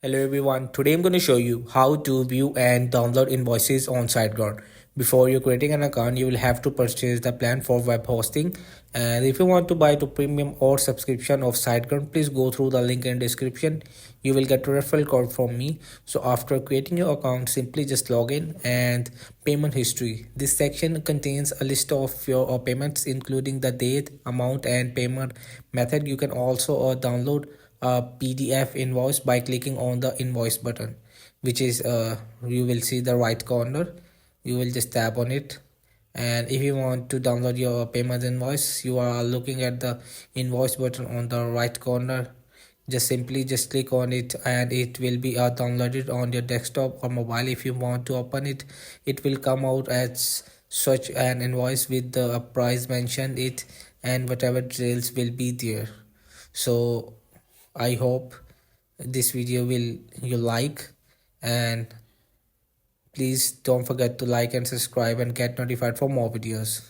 Hello everyone, today I'm going to show you how to view and download invoices on SiteGround. Before you creating an account, you will have to purchase the plan for web hosting. And if you want to buy the premium or subscription of SiteGround, please go through the link in description. You will get a referral code from me. So after creating your account, simply just log in and payment history. This section contains a list of your payments including the date, amount and payment method. You can also download a PDF invoice by clicking on the invoice button, which is you will see the right corner. You will just tap on it, and if you want to download your payment invoice, you are looking at the invoice button on the right corner. Just simply just click on it and it will be downloaded on your desktop or mobile. If you want to open it, it will come out as such an invoice with the price mentioned it and whatever details will be there. So I hope this video will you like, and please don't forget to like and subscribe and get notified for more videos.